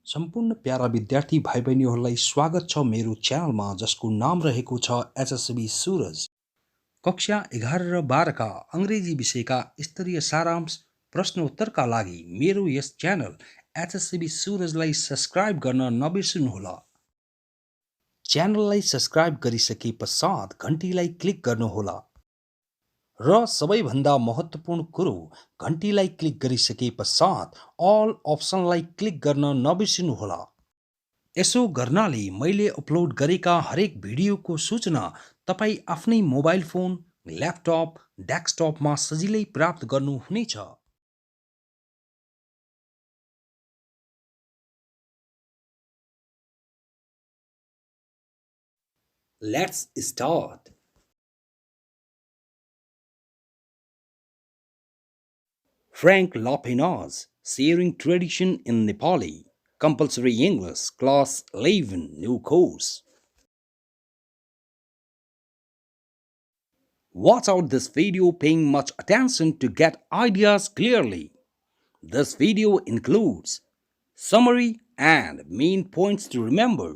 सम्पूर्ण प्यारा विद्यार्थी भाइ बहिनीहरूलाई स्वागत छ मेरो च्यानलमा जसको नाम रहेको छ एचएसबी सुरज। कक्षा 11 र 12 का अङ्ग्रेजी विषयका स्तरीय सारांश प्रश्नोत्तरका लागि मेरो यस च्यानल एचएसबी सुरजलाई सब्स्क्राइब गर्न नबिर्सनुहोला। च्यानललाई सब्स्क्राइब गरिसके पश्चात घण्टीलाई क्लिक गर्नुहोला र सबैभन्दा महत्त्वपूर्ण कुरो घण्टीलाई क्लिक गरिसके पश्चात अल अप्सनलाई क्लिक गर्न नबिर्सनुहोला। यसो गर्नाले मैले अपलोड गरेका हरेक भिडियोको सूचना तपाईँ आफ्नै मोबाइल फोन, ल्यापटप, डेस्कटपमा सजिलै प्राप्त गर्नुहुनेछ। Let's start. Frank LaPena's Sharing Tradition in Nepali, Compulsory English, Class 11, New Course. Watch out this video paying much attention to get ideas clearly. This video includes summary and main points to remember.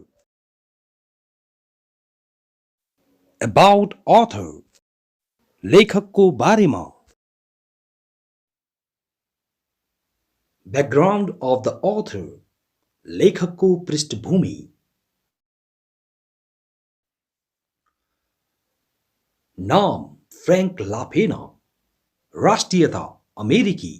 About author, लेखकको बारेमा. Background of the author, लेखकको पृष्ठभूमि. नाम Frank लापेना, राष्ट्रियता अमेरिकी.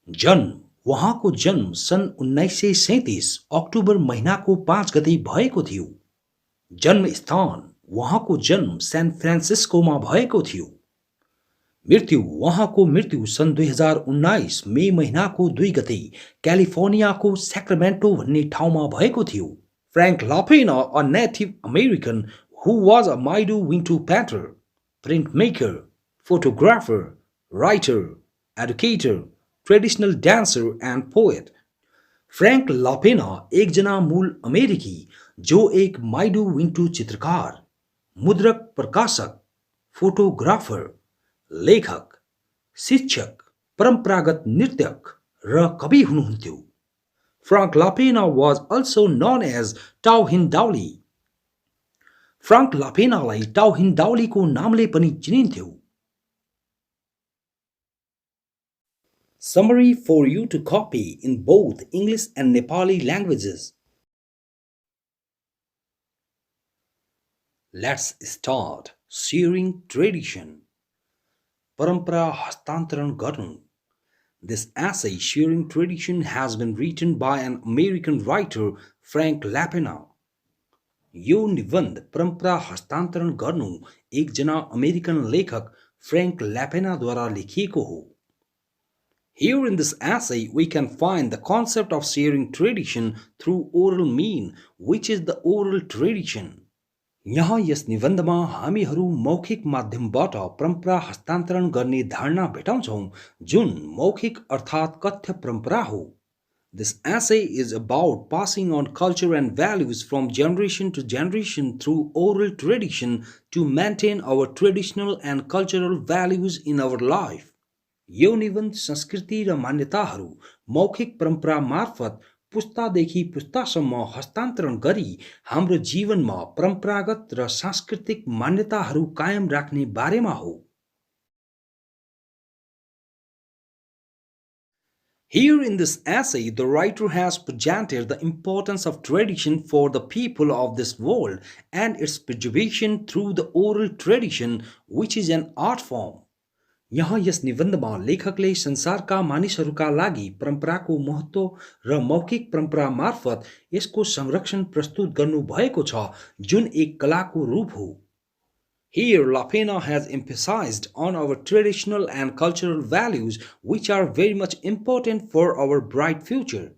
जन्म उहाँको जन्म सन् 1937 अक्टोबर महिनाको 5 गते भएको थियो. जन्म स्थान उहाँको जन्म सैन फ्रान्सिस्कोमा भएको थियो. मृत्यु उहाँको मृत्यु सन् 2019 मे महिनाको 2 गते क्यालिफोर्नियाको सैक्रामेन्टो भन्ने ठाउँमा भएको थियो. Frank LaPena, a Native American who was a midwinter painter, printmaker, photographer, writer, educator, traditional dancer and poet. Frank LaPena एकजना मूल अमेरिकी जो एक माइडविन्टो चित्रकार, मुद्रक, प्रकाशक, फोटोग्राफर, लेखक, शिक्षक, परम्परागत नृत्यक र कवि हुनुहुन्थ्यो. Frank LaPena was also known as Tauhindauli. Frank लापेनालाई टाउहिन्डाउलीको नामले पनि चिनिन्थ्यो. Summary for you to copy in both English and Nepali languages. Let's start. Sharing tradition. परम्परा हस्तान्तरण गर्नु. This essay, Sharing Tradition, has been written by an American writer, Frank LaPena. यो निबन्ध परम्परा हस्तान्तरण गर्नु एकजना अमेरिकन लेखक फ्रैंक ल्यापेनाद्वारा लेखिएको हो. Here in this essay, we can find the concept of sharing tradition through oral mean, which is the oral tradition. यहाँ यस निबन्धमा हामीहरू मौखिक माध्यमबाट परम्परा हस्तान्तरण गर्ने धारणा भेटाउँछौं जुन मौखिक अर्थात् कथ्य परम्परा हो. This essay is about passing on culture and values from generation to generation through oral tradition to maintain our traditional and cultural values in our life. यो निबन्ध संस्कृति र मान्यताहरू मौखिक परम्परा मार्फत पुस्तादेखि पुस्तासम्म हस्तान्तरण गरी हाम्रो जीवनमा परम्परागत र सांस्कृतिक मान्यताहरू कायम राख्ने बारेमा हो. Here in this essay, the writer has presented the importance of tradition for the people of this world and its preservation through the oral tradition, which is an art form. यहाँ यस निबन्धमा लेखकले संसारका मानिसहरूका लागि परम्पराको महत्त्व र मौखिक परम्परा मार्फत यसको संरक्षण प्रस्तुत गर्नु भएको छ जुन एक कलाको रूप हो. Here, LaPena has emphasized on our traditional and cultural values which are very much important for our bright future.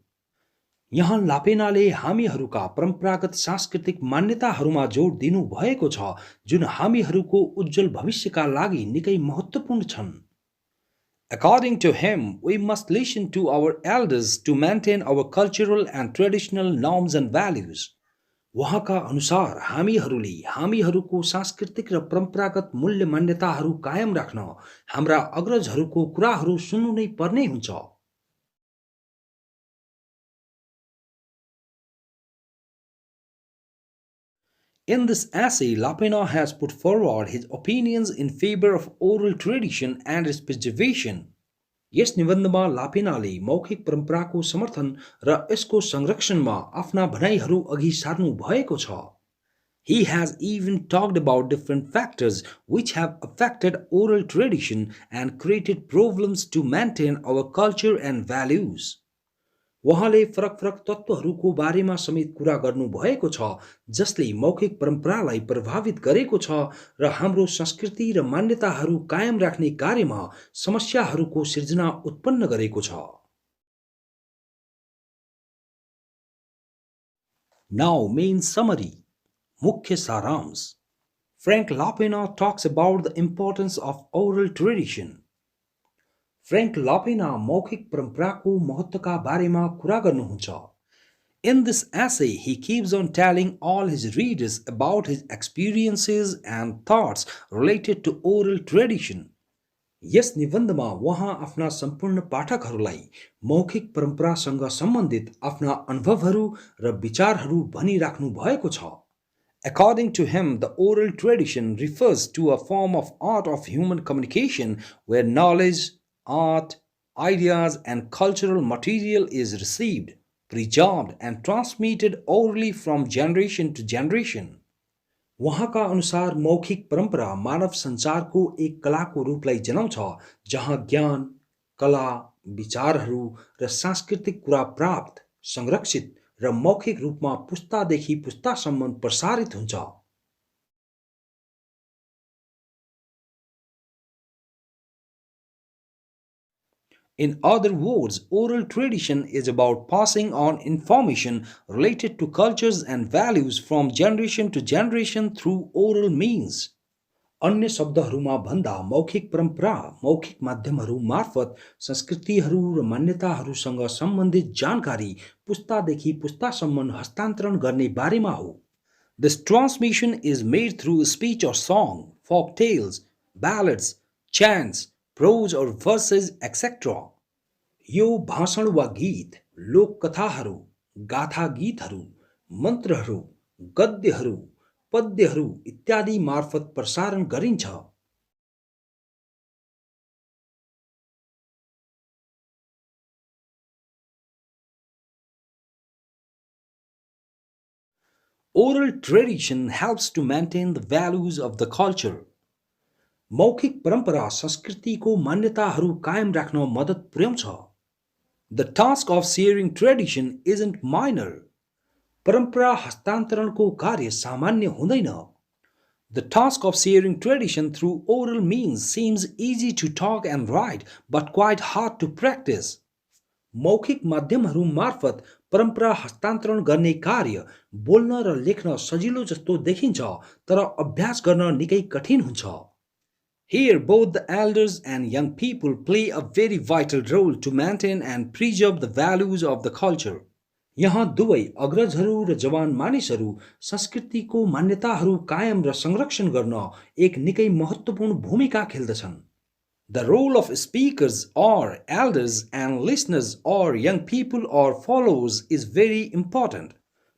यहाँ लापेनाले हामीहरूका परम्परागत सांस्कृतिक मान्यताहरूमा जोड दिनु भएको छ जुन हामीहरूको उज्जवल भविष्यका लागि निकै महत्त्वपूर्ण छन्. According to him, we must listen to our elders to maintain our cultural and traditional norms and values. उहाँका अनुसार हामीहरूले हामीहरूको सांस्कृतिक र परम्परागत मूल्य मान्यताहरू कायम राख्न हाम्रा अग्रजहरूको कुराहरू सुन्नु नै पर्ने हुन्छ. In this essay, LaPena has put forward his opinions in favor of oral tradition and its preservation. यस निबन्धमा लापेनाले मौखिक परम्पराको समर्थन र यसको संरक्षणमा आफ्ना भनाइहरू अघि सार्नु भएको छ। He has even talked about different factors which have affected oral tradition and created problems to maintain our culture and values. उहाँले फरक फरक तत्त्वहरूको बारेमा समेत कुरा गर्नुभएको छ जसले मौखिक परम्परालाई प्रभावित गरेको छ र हाम्रो संस्कृति र मान्यताहरू कायम राख्ने कार्यमा समस्याहरूको सिर्जना उत्पन्न गरेको छ। Now main summary, मुख्य सारांश. Frank LaPena talks about the importance of oral tradition. Frank LaPena मौखिक परम्पराको महत्त्वका बारेमा कुरा गर्नुहुन्छ। In this essay, he keeps on telling all his readers about his experiences and thoughts related to oral tradition. यस निबन्धमा उहाँ आफ्ना सम्पूर्ण पाठकहरूलाई मौखिक परम्परासँग सम्बन्धित आफ्ना अनुभवहरू र विचारहरू भनिराख्नु भएको छ। According to him, the oral tradition refers to a form of art of human communication where knowledge, art, ideas, and cultural material is received, preserved, and transmitted orally from generation to generation. उहाँका अनुसार मौखिक परम्परा मानव संचारको एक कलाको रूपलाई जनाउँछ जहाँ ज्ञान, कला, विचारहरू र सांस्कृतिक कुरा प्राप्त, संरक्षित र मौखिक रूपमा पुस्तादेखि पुस्तासम्म प्रसारित हुन्छ। In other words, oral tradition is about passing on information related to cultures and values from generation to generation through oral means. अन्य शब्दहरूमा भन्दा मौखिक परम्परा मौखिक माध्यमहरू मार्फत संस्कृतिहरू र मान्यताहरूसँग सम्बन्धित जानकारी पुस्तादेखि पुस्तासम्म हस्तान्तरण गर्ने बारेमा हो। This transmission is made through speech or song, folk tales, ballads, chants, prose or verses, etc. यो भाषण वा गीत, लोककथाहरू, गाथा गीतहरू, मन्त्रहरू, गद्यहरू, पद्यहरू इत्यादि मार्फत प्रसारण गरिन्छ। Oral tradition helps to maintain the values of the culture. मौखिक परम्परा संस्कृतिको मान्यताहरू कायम राख्न मद्दत पुर्याउँछ। The task of sharing tradition isn't minor. परम्परा हस्तान्तरणको कार्य सामान्य हुँदैन। The task of sharing tradition through oral means seems easy to talk and write, but quite hard to practice. मौखिक माध्यमहरू मार्फत परम्परा हस्तान्तरण गर्ने कार्य बोल्न र लेख्न सजिलो जस्तो देखिन्छ, तर अभ्यास गर्न निकै कठिन हुन्छ। Here, both the elders and young people play a very vital role to maintain and preserve the values of the culture. यहाँ दुवै अग्रजहरू र जवान मानिसहरू संस्कृतिको मान्यताहरू कायम र संरक्षण गर्न एक निकै महत्त्वपूर्ण भूमिका खेल्दछन्। The role of speakers or elders and listeners or young people or followers is very important.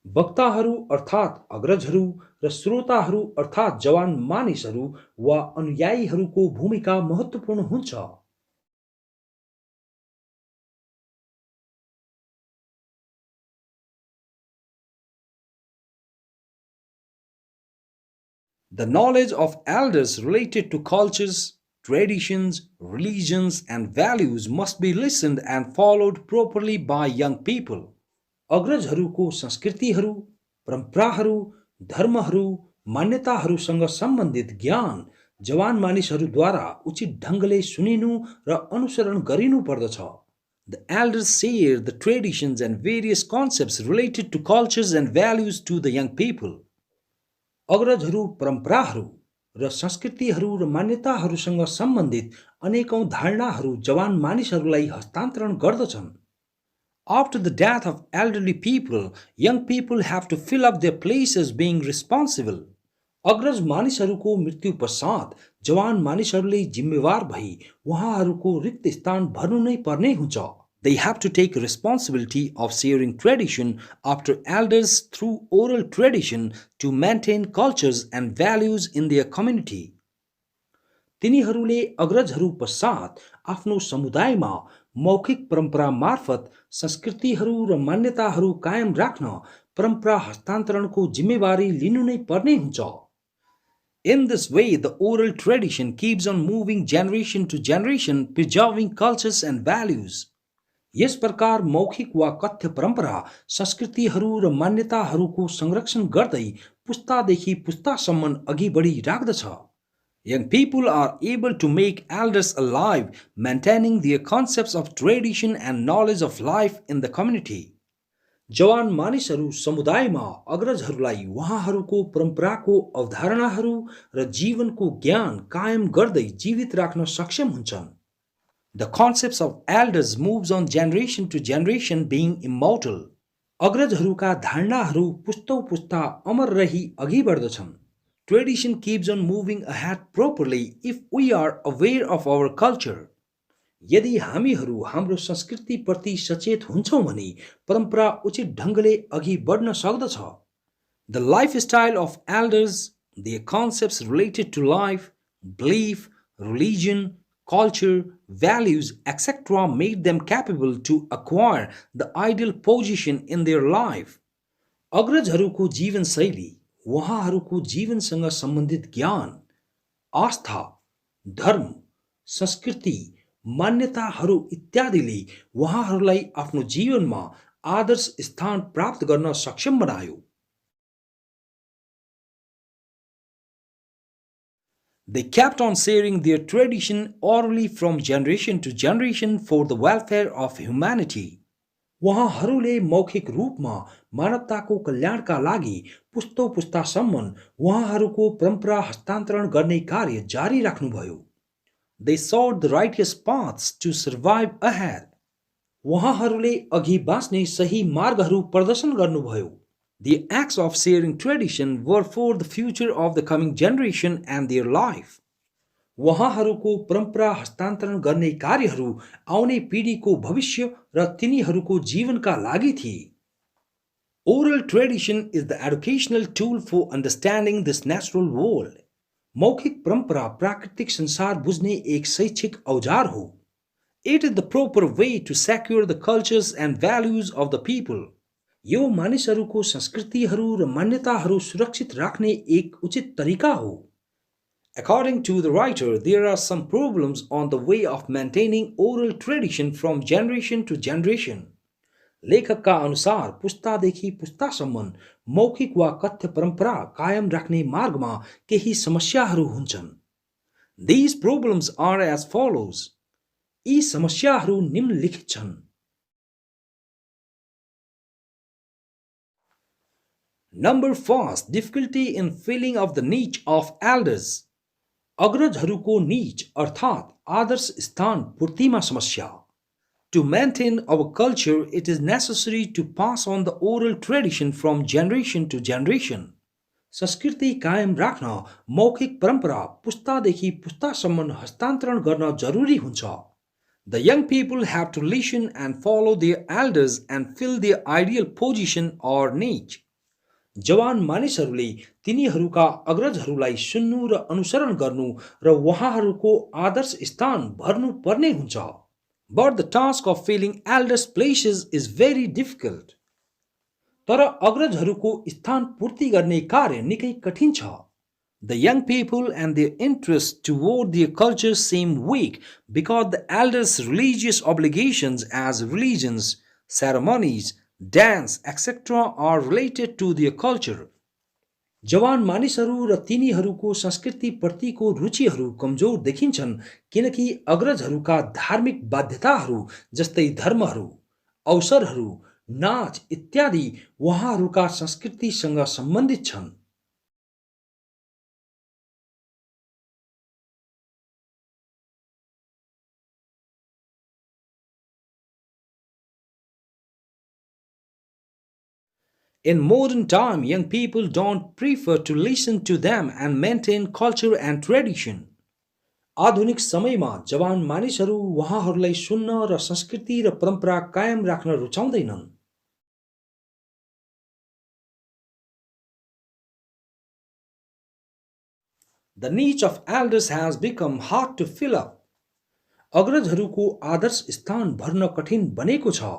वक्ताहरू अर्थात् अग्रजहरू र श्रोताहरू अर्थात् जवान मानिसहरू वा अनुयायीहरूको भूमिका महत्त्वपूर्ण हुन्छ। The knowledge of elders related to cultures, traditions, religions, and values must be listened and followed properly by young people. अग्रजहरूको संस्कृतिहरू, परम्पराहरू, धर्महरू, मान्यताहरूसँग सम्बन्धित ज्ञान जवान मानिसहरूद्वारा उचित ढङ्गले सुनिनु र अनुसरण गरिनु पर्दछ। The elders share the traditions and various concepts related to cultures and values to the young people. अग्रजहरू परम्पराहरू र संस्कृतिहरू र मान्यताहरूसँग सम्बन्धित अनेकौं धारणाहरू जवान मानिसहरूलाई हस्तान्तरण गर्दछन्। After the death of elderly people, young people have to fill up their places being responsible. अग्रज मानिसहरूको मृत्यु पश्चात जवान मानिसहरूले जिम्मेवार भई उहाँहरूको रिक्त स्थान भर्नु नै पर्ने हुन्छ। They have to take responsibility of sharing tradition after elders through oral tradition to maintain cultures and values in their community. तिनीहरूले अग्रजहरू पश्चात आफ्नो समुदायमा मौखिक परम्परा मार्फत संस्कृतिहरू र मान्यताहरू कायम राख्न परम्परा हस्तान्तरणको जिम्मेवारी लिनु नै पर्ने हुन्छ. In this way, the oral tradition keeps on moving generation to generation, preserving cultures and values. यस प्रकार मौखिक वा कथ्य परम्परा संस्कृतिहरू र मान्यताहरूको संरक्षण गर्दै पुस्तादेखि पुस्तासम्म अघि बढिराख्दछ. Young people are able to make elders alive, maintaining their concepts of tradition and knowledge of life in the community. जवान मानिसहरू समुदायमा अग्रजहरूलाई उहाँहरूको परम्पराको अवधारणाहरू र जीवनको ज्ञान कायम गर्दै जीवित राख्न सक्षम हुन्छन्. The concepts of elders moves on generation to generation being immortal. अग्रजहरूका धारणाहरू पुस्तौं पुस्ता अमर रही अघि बढ्दछन्. Tradition keeps on moving ahead properly if we are aware of our culture. यदि हामीहरू हाम्रो संस्कृतिप्रति सचेत हुन्छौं भने परम्परा उचित ढंगले अघि बढ्न सक्दछ. The lifestyle of elders, their concepts related to life, belief, religion, culture, values, etc. made them capable to acquire the ideal position in their life. अग्रजहरूको जीवनशैली, उहाँहरूको जीवनसँग सम्बन्धित ज्ञान, आस्था, धर्म, संस्कृति, मान्यताहरू इत्यादिले उहाँहरूलाई आफ्नो जीवनमा आदर्श स्थान प्राप्त गर्न सक्षम बनायो. They kept on sharing their tradition orally from generation to generation for the welfare of humanity. उहाँहरूले मौखिक रूपमा मानवताको कल्याणका लागि पुस्तौं पुस्तासम्म उहाँहरूको परम्परा हस्तान्तरण गर्ने कार्य जारी राख्नुभयो. They sought the righteous paths to survive ahead. उहाँहरूले अघि बाँच्ने सही मार्गहरू प्रदर्शन गर्नुभयो. The acts of sharing tradition were for the future of the coming generation and their life. उहाँहरूको परम्परा हस्तान्तरण गर्ने कार्यहरू आउने पिढीको भविष्य र तिनीहरूको जीवनका लागि थिए. Oral tradition is the educational tool for understanding this natural world. मौखिक परंपरा प्राकृतिक संसार बुझ्ने एक शैक्षिक औजार हो. It is the proper way to secure the cultures and values of the people. यो मानिसहरूको संस्कृतिहरू र मान्यताहरू सुरक्षित राख्ने एक उचित तरिका हो. According to the writer, there are some problems on the way of maintaining oral tradition from generation to generation. लेखकका अनुसार पुस्तादेखि पुस्तासम्म मौखिक वा कथ्य परम्परा कायम राख्ने मार्गमा केही समस्याहरू हुन्छन्. These problems are as follows. यी समस्याहरू निम्नलिखित छन्. Number 1, difficulty in filling of the niche of elders. अग्रजहरूको निच अर्थात् आदर्श स्थान पूर्तिमा समस्या. To maintain our culture, it is necessary to pass on the oral tradition from generation to generation. संस्कृति कायम राख्न मौखिक परम्परा पुस्तादेखि पुस्तासम्म हस्तान्तरण गर्न जरुरी हुन्छ. The young people have to listen and follow their elders and fill their ideal position or niche. जवान मानिसहरूले तिनीहरूका अग्रजहरूलाई सुन्नु र अनुसरण गर्नु र उहाँहरूको आदर्श स्थान भर्नु पर्ने हुन्छ. But the task of filling elders' places is very difficult. तर अग्रजहरूको स्थान पूर्ति गर्ने कार्य निकै कठिन छ. The young people and their interests toward their culture seem weak because the elders' religious obligations as religions, ceremonies, dance, etc. are related to their culture. जवान मानिसहरू र तिनीहरूको संस्कृति प्रतिको रुचिहरू कमजोर देखिन्छन् किनकि अग्रजहरूका धार्मिक बाध्यताहरू जस्तै धर्महरू, अवसरहरू, नाच इत्यादि उहाँहरूका संस्कृतिसँग सम्बन्धित छन्. In modern time, young people don't prefer to listen to them and maintain culture and tradition. आधुनिक समयमा जवान मानिसहरू उहाँहरूलाई सुन्न र संस्कृति र परम्परा कायम राख्न रुचाउँदैनन्। The niche of elders has become hard to fill up. अग्रजहरूको आदर्श स्थान भर्न कठिन बनेको छ।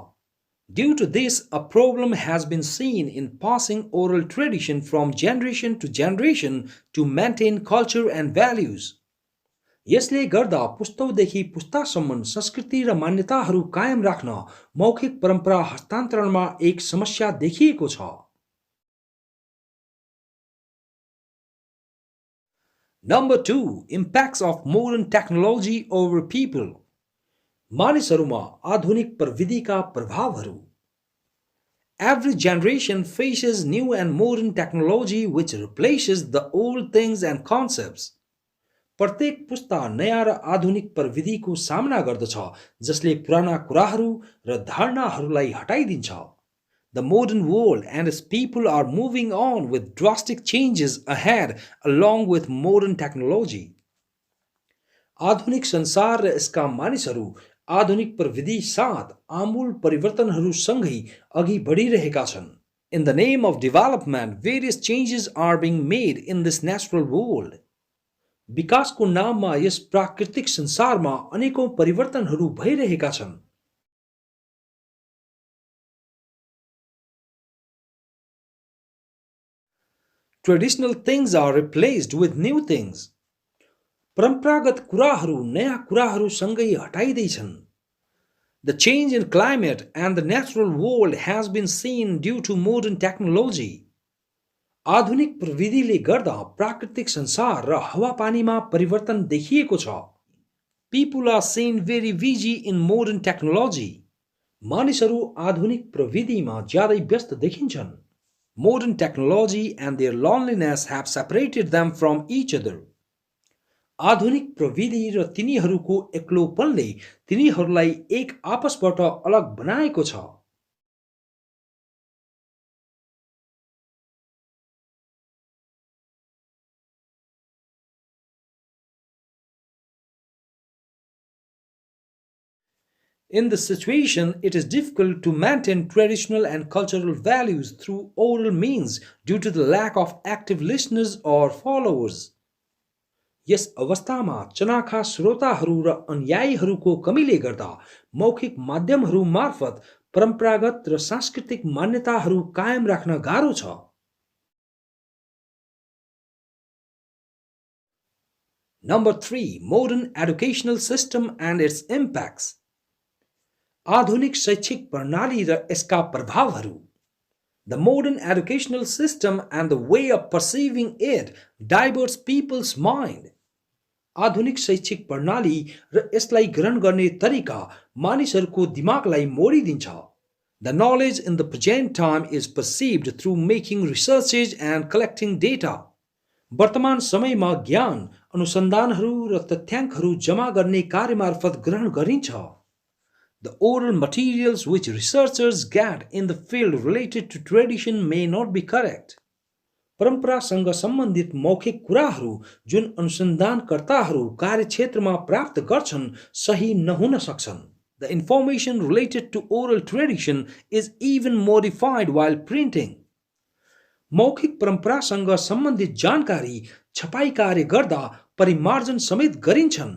Due to this, a problem has been seen in passing oral tradition from generation to generation to maintain culture and values. यसले गर्दा पुस्तौदेखि पुस्तासम्म संस्कृति र मान्यताहरू कायम राख्न मौखिक परम्परा हस्तान्तरणमा एक समस्या देखिएको छ। Number 2. Impacts of modern technology over people. मानिसहरूमा आधुनिक प्रविधिका प्रभावहरू। Every generation faces new and modern technology which replaces the old things and concepts. प्रत्येक पुस्ता नयाँ र आधुनिक प्रविधिको सामना गर्दछ जसले पुराना कुराहरू र धारणाहरूलाई हटाइदिन्छ। The modern world and its people are moving on with drastic changes ahead along with modern technology. आधुनिक संसार र यसका मानिसहरू आधुनिक प्रविधि साथ आमूल परिवर्तनहरूसँगै अघि बढिरहेका छन्। In the name of development, various changes are being made in this natural world. विकासको नाममा यस प्राकृतिक संसारमा अनेकौं परिवर्तनहरू भइरहेका छन्। Traditional things are replaced with new things. परम्परागत कुराहरू नयाँ कुराहरूसँगै हटाइदैछन्। The change in climate and the natural world has been seen due to modern technology. आधुनिक प्रविधिले गर्दा प्राकृतिक संसार र हावापानीमा परिवर्तन देखिएको छ। People are seen very busy in modern technology. मानिसहरू आधुनिक प्रविधिमा ज्यादै व्यस्त देखिन्छन्। Modern technology and their loneliness have separated them from each other. आधुनिक प्रविधि र तिनीहरूको एक्लोपनले तिनीहरूलाई एक आपसबाट अलग बनाएको छ। In this situation, it is difficult to maintain traditional and cultural values through oral means due to the lack of active listeners or followers. यस अवस्थामा चनाखा श्रोताहरू र अनुयायीहरूको कमीले गर्दा मौखिक माध्यमहरू मार्फत परम्परागत र सांस्कृतिक मान्यताहरू कायम राख्न गाह्रो छ। Number 3. Modern educational system and its impacts. आधुनिक शैक्षिक प्रणाली र यसका प्रभावहरू। The modern educational system and the way of perceiving it diverts people's mind. आधुनिक शैक्षिक प्रणाली र यसलाई ग्रहण गर्ने तरिका मानिसहरूको दिमागलाई मोडिदिन्छ। The knowledge in the present time is perceived through making researches and collecting data. वर्तमान समयमा ज्ञान, अनुसन्धानहरू र तथ्याङ्कहरू जमा गर्ने कार्यमार्फत ग्रहण गरिन्छ। The oral materials which researchers get in the field related to tradition may not be correct. परम्परासँग सम्बन्धित मौखिक कुराहरू जुन अनुसन्धानकर्ताहरू कार्यक्षेत्रमा प्राप्त गर्छन् सही नहुन सक्छन्। The information related to oral tradition is even modified while printing. मौखिक परम्परासँग सम्बन्धित जानकारी छपाई कार्य गर्दा परिमार्जन समेत गरिन्छन्।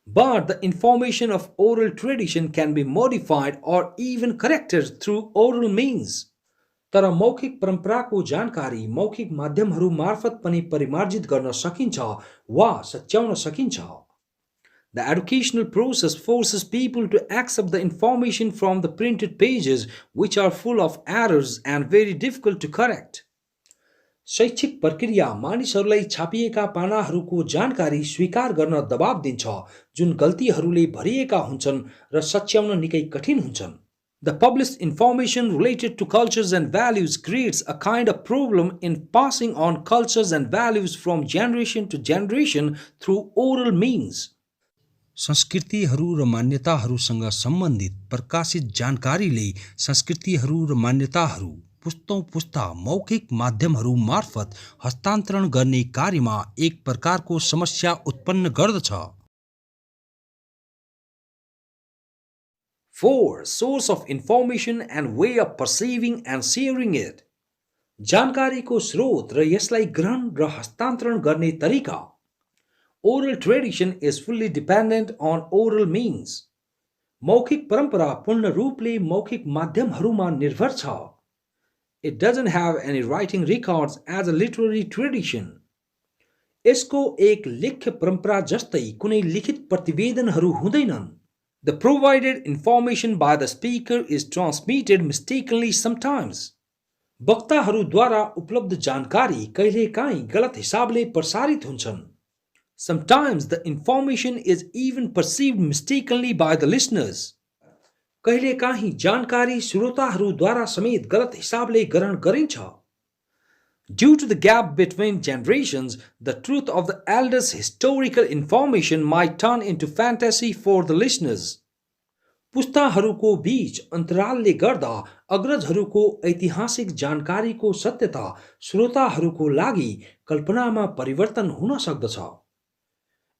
But the information of oral tradition can be modified or even corrected through oral means. तर मौखिक परम्पराको जानकारी मौखिक माध्यमहरू मार्फत पनि परिमार्जित गर्न सकिन्छ वा सच्याउन सकिन्छ। The educational process forces people to accept the information from the printed pages which are full of errors and very difficult to correct. शैक्षिक प्रक्रिया मानिसहरूलाई छापिएका पानाहरूको जानकारी स्वीकार गर्न दबाब दिन्छ जुन गल्तीहरूले भरिएका हुन्छन् र सच्याउन निकै कठिन हुन्छन्। The published information related to cultures and values creates a kind of problem in passing on cultures and values from generation to generation through oral means. संस्कृतिहरू र मान्यताहरूसँग सम्बन्धित प्रकाशित जानकारीले संस्कृतिहरू र मान्यताहरू पुस्तौं पुस्ता मौखिक माध्यमहरू मार्फत हस्तान्तरण गर्ने कार्यमा एक प्रकारको समस्या उत्पन्न गर्दछ। 4. Source of information and way of perceiving and sharing it. जानकारीको स्रोत र यसलाई ग्रहण र हस्तान्तरण गर्ने तरिका. Oral tradition is fully dependent on oral means. मौखिक परम्परा पूर्ण रूपले मौखिक माध्यमहरूमा निर्भर छ. It doesn't have any writing records as a literary tradition. यसको एक लेख्य परम्परा जस्तै कुनै लिखित प्रतिवेदनहरू हुँदैनन्. The provided information by the speaker is transmitted mistakenly sometimes. वक्ताहरूद्वारा उपलब्ध जानकारी कहिलेकाहीँ गलत हिसाबले प्रसारित हुन्छन्. Sometimes the information is even perceived mistakenly by the listeners. कहिलेकाहीँ जानकारी श्रोताहरूद्वारा समेत गलत हिसाबले ग्रहण गरिन्छ. Due to the gap between generations, the truth of the elders' historical information might turn into fantasy for the listeners. पुस्ताहरूको बीच अन्तरालले गर्दा अग्रजहरूको ऐतिहासिक जानकारीको सत्यता श्रोताहरूको लागि कल्पनामा परिवर्तन हुन सक्दछ.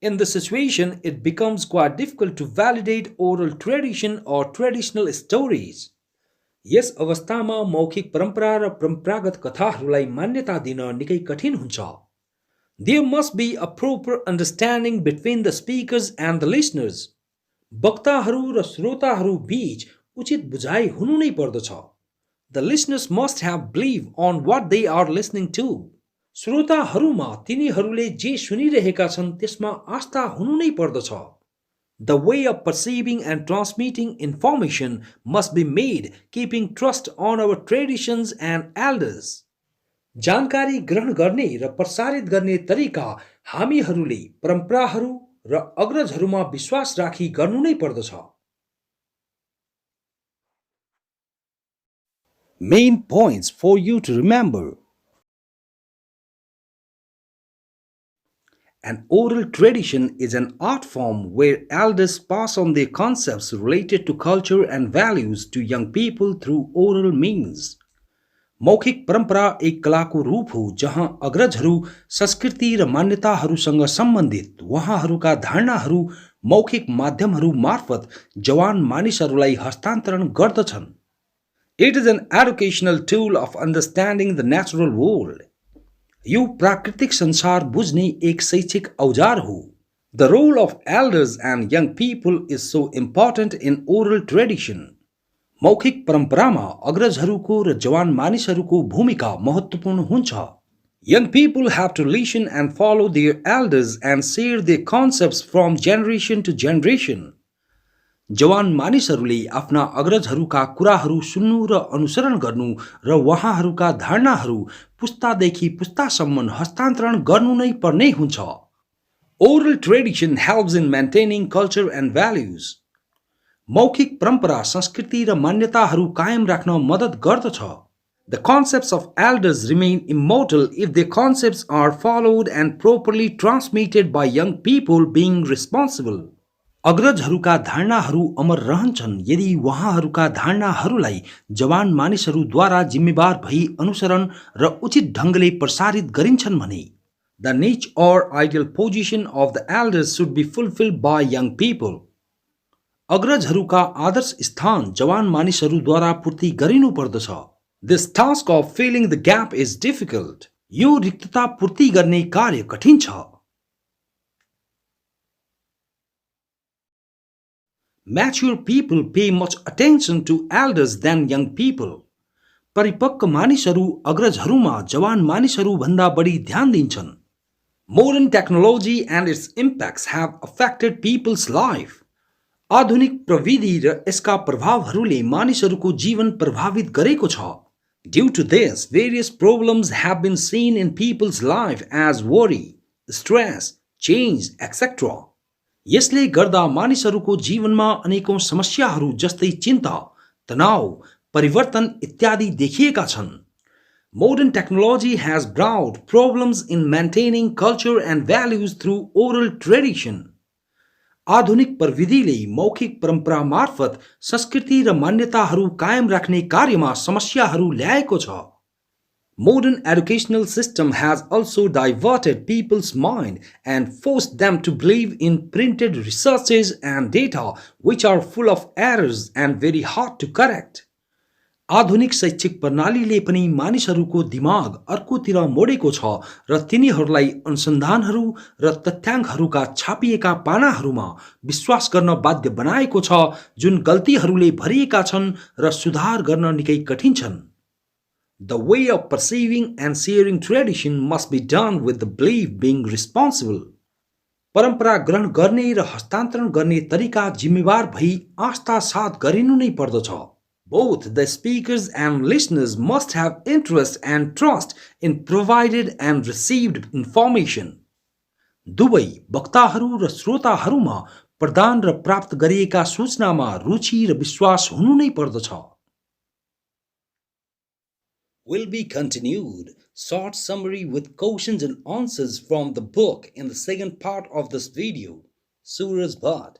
In this situation, it becomes quite difficult to validate oral tradition or traditional stories. यस अवस्थामा मौखिक परम्परा र परम्परागत कथाहरूलाई मान्यता दिन निकै कठिन हुन्छ. There must be a proper understanding between the speakers and the listeners. वक्ताहरू र श्रोताहरू बीच उचित बुझाइ हुनु नै पर्दछ. The listeners must have belief on what they are listening to. श्रोताहरूमा तिनीहरूले जे सुनिरहेका छन् त्यसमा आस्था हुनु नै पर्दछ. The way of perceiving and transmitting information must be made keeping trust on our traditions and elders. जानकारी ग्रहण गर्ने र प्रसारित गर्ने तरिका हामीहरूले परम्पराहरू र अग्रजहरूमा विश्वास राखी गर्नु नै पर्दछ. Main points for you to remember. An oral tradition is an art form where elders pass on their concepts related to culture and values to young people through oral means. मौखिक परम्परा एक कलाको रूप हो जहाँ अग्रजहरू संस्कृति र मान्यताहरूसँग सम्बन्धित उहाँहरूका धारणाहरू मौखिक माध्यमहरू मार्फत जवान मानिसहरूलाई हस्तान्तरण गर्दछन्. It is an educational tool of understanding the natural world. यो प्राकृतिक संसार बुझ्ने एक शैक्षिक औजार हो. The role of elders and young people is so important in oral tradition. मौखिक परम्परामा अग्रजहरूको र जवान मानिसहरूको भूमिका महत्त्वपूर्ण हुन्छ. Young people have to listen and follow their elders and share their concepts from generation to generation. जवान मानिसहरूले आफ्ना अग्रजहरूका कुराहरू सुन्नु र अनुसरण गर्नु र उहाँहरूका धारणाहरू पुस्तादेखि पुस्तासम्म हस्तान्तरण गर्नु नै पर्ने हुन्छ. Oral tradition helps in maintaining culture and values. मौखिक परम्परा संस्कृति र मान्यताहरू कायम राख्न मद्दत गर्दछ. The concepts of elders remain immortal if their concepts are followed and properly transmitted by young people being responsible. अग्रजहरूका धारणाहरू अमर रहन्छन् यदि उहाँहरूका धारणाहरूलाई जवान मानिसहरूद्वारा जिम्मेवार भई अनुसरण र उचित ढङ्गले प्रसारित गरिन्छन् भने. The niche or ideal position of the elders should be fulfilled by young people. अग्रजहरूका आदर्श स्थान जवान मानिसहरूद्वारा पूर्ति गरिनु पर्दछ. This task of filling the gap is difficult. यो रिक्तता पूर्ति गर्ने कार्य कठिन छ. Mature people pay much attention to elders than young people. परिपक्व मानिसहरू अग्रजहरूमा जवान मानिसहरू भन्दा बढी ध्यान दिन्छन्. Modern technology and its impacts have affected people's life. आधुनिक प्रविधि र यसका प्रभावहरूले मानिसहरूको जीवन प्रभावित गरेको छ. Due to this, various problems have been seen in people's life as worry, stress, change, etc. यसले गर्दा मानिसहरूको जीवनमा अनेकौं समस्याहरू जस्तै चिन्ता, तनाव, परिवर्तन इत्यादि देखिएका छन्. Modern technology has brought problems in maintaining culture and values through oral tradition. आधुनिक प्रविधिले मौखिक परम्परा मार्फत संस्कृति र मान्यताहरू कायम राख्ने कार्यमा समस्याहरू ल्याएको छ. Modern educational system has also diverted people's mind and forced them to believe in printed researches and data which are full of errors and very hard to correct. आधुनिक शैक्षिक प्रणालीले पनि मानिसहरूको दिमाग अर्कोतिर मोडेको छ र तिनीहरूलाई अनुसन्धानहरू र तथ्याङ्कहरूका छापिएका पानाहरूमा विश्वास गर्न बाध्य बनाएको छ जुन गल्तीहरूले भरिएका छन् र सुधार गर्न निकै कठिन छन्. The way of perceiving and sharing tradition must be done with the belief being responsible. परम्परा ग्रहण गर्ने र हस्तान्तरण गर्ने तरिका जिम्मेवार भई आस्था साथ गरिनु नै पर्दछ. Both the speakers and listeners must have interest and trust in provided and received information. दुवै वक्ताहरू र श्रोताहरूमा प्रदान र प्राप्त गरिएका सूचनामा रुचि र विश्वास हुनु नै पर्दछ. Will be continued. Short summary with questions and answers from the book in the second part of this video. Suraj Bhatt.